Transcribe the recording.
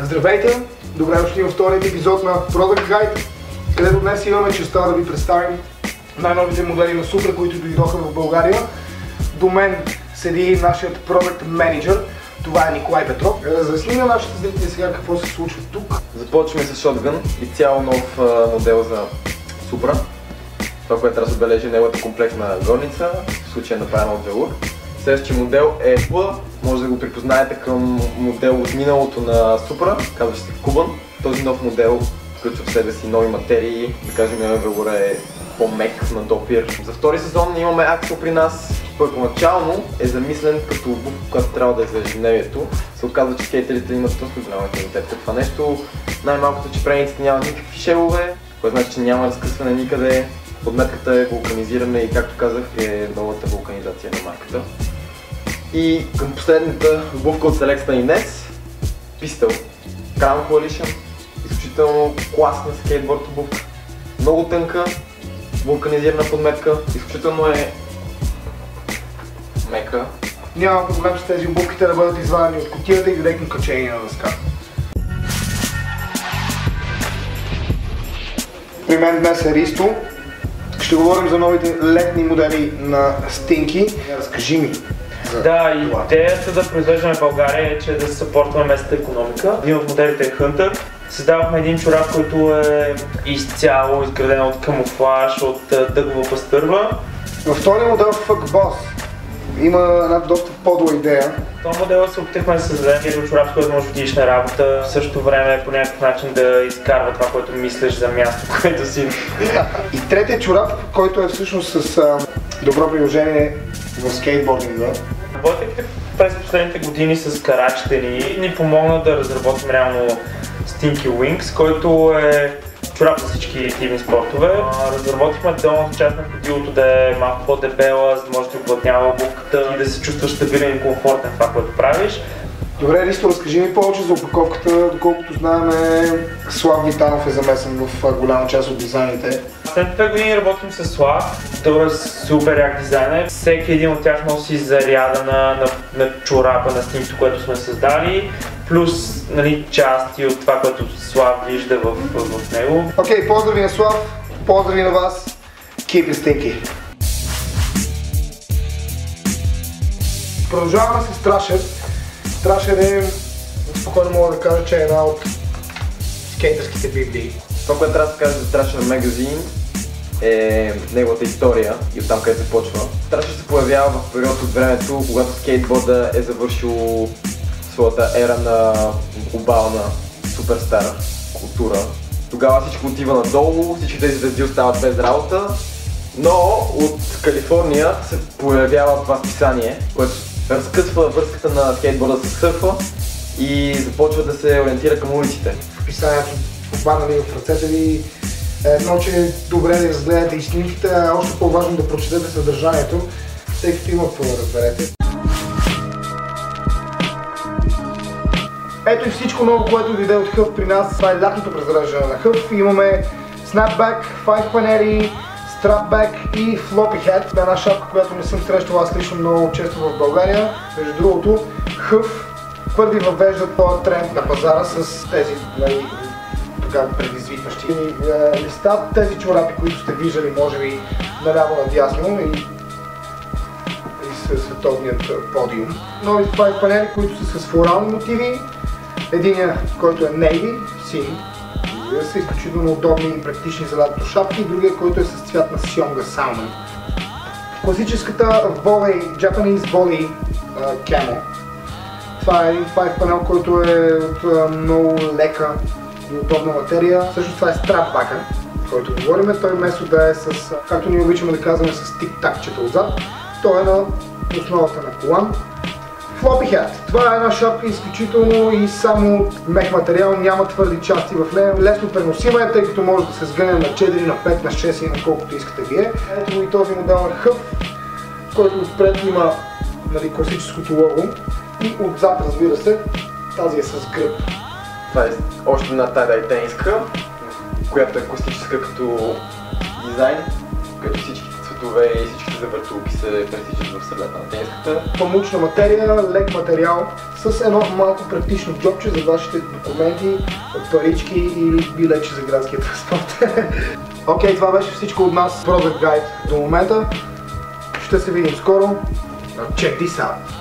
Здравейте! Добре дошли във вторият епизод на Product Guide, където днес имаме честта да ви представим най-новите модели на Supra, които дойдоха в България. До мен седи нашият Product Manager. Това е Николай Петров. Разясни на нашите зрители сега какво се случва тук. Започваме с Shotgun и цяло нов модел за Supra. Това, което трябва да се отбележи е неговата комплектна горница, в случая направена от велур. Следващия модел е P. Може да го припознаете към модел от миналото на Supra, казва се Kuban. Този нов модел включва в себе си нови материи, да кажем велура е по-мек на допир. За втори сезон имаме Axle при нас. Първоначално е замислен като обувка, която трябва да е за ежедневието. Се оказва, че скейтерите имат доста голям афинитет към това нещо. Най-малкото, че прениците няма никакви шелове, което значи, че няма разкъсване никъде. Подметката е вулканизирана и, както казах, е новата вулканизация на марката. И към последната обувка от селекцията на Ines, Pistol Crown Coalition. Изключително класна скейтборд обувка. Много тънка, вулканизирана подметка, изключително е мека. Няма проблем с тези обувките да бъдат извадени от кутията и директно качени на дъска. При мен днес е Ристо. Ще говорим за новите летни модели на Stinky. Разкажи ми. Да, идеята да произвеждаме в България е, че да съпортваме местната икономика. Един от моделите е Hunter. Създавахме един чорап, който е изцяло изграден от камуфлаж, от дъгова пастърва. Във втория модел Fuck Boss има една доста подла идея. В този модел се опитахме да създадем един чорап, с който можеш да отидеш на работа, в същото време по някакъв начин да изкарва това, което мислиш за място, което си. И третия чорап, който е всъщност с добро приложение в скейтбординга. Работихте през последните години с карачите ни помогна да разработим реално Stinky Wings, който е чорап за всички активни спортове. Разработихме долната част на ходилото да е малко по-дебела, за да може да уплътнява обувката и да се чувстваш стабилен и комфортен в това, което правиш. Добре, Ристо, разкажи ми повече за опаковката. Доколкото знаем, Слав Витанов е замесен в голяма част от дизайните. След 2 години работим с Слав. Той е супер як дизайнер. Всеки един от тях носи заряда на чорапа на Stinky, което сме създали. Плюс части от това, което Слав вижда в него. Окей, поздрави на Слав, поздрави на вас. Keep it Stinky. Продължаваме с Thrasher. Thrasher е, спокойно мога да кажа, че е една от скейтърските библии. Това, което трябва да кажа за Thrasher Magazine е неговата история и оттам къде се почва. Thrasher се появява в период от времето, когато скейтборда е завършил своята ера на глобална суперстар култура. Тогава всичко отива надолу, всички тези звезди остават без работа, но от Калифорния се появява това списание, което разкъсва връзката на скейтборда с сърфа и започва да се ориентира към улиците. В писанието попаднали в ръцете ви едно, че е добре да разгледате и снимките, а още по-важно да прочетете съдържанието, тъй като има какво да разберете. Ето и всичко ново, което дойде от Hüff при нас. Това е лятното презареждане на Hüff. Имаме Snapback, 5 панели, Strapback и Floppy Hat. Една шапка, която не съм срещал аз лично много често в България. Между другото, Hüff първи въвеждат този тренд на пазара с тези тогава предизвикващи листа. Тези чорапи, които сте виждали, може би наляво надясно и световният подиум. Нови 5 панели, които са с флорални мотиви. Единият, който е Navy, син, са изключително удобни и практични за лятото шапки, и другия, който е с цвят на Сьонга Salmon. Класическата Volley, Japanese Volley Camo. Това е един 5 панел, който е от много лека и удобна материя. Също това е Strapback, който говорим. Той вместо да е с, както ние обичаме да казваме, с тик-такчета отзад, той е на основата на колан. Floppy Hat. Това е една шапка изключително и само мех материал, няма твърди части в нея. Лесно преносима е, тъй като може да се сгъне на 4, на 5, на 6 и на колкото искате вие. Ето и този модел на Hüff, който отпред има класическото лого и отзад, разбира се, тази е с гръб. Това е още една tie-dye тениска, която е класическа като дизайн, като всички лифтове и всичките завъртулки се пресичат в средата на тениската. Памучна материя, лек материал с едно малко практично джобче за вашите документи, парички или билетче за градския транспорт. Окей, това беше всичко от нас. Product Guide до момента. Ще се видим скоро. Check this out!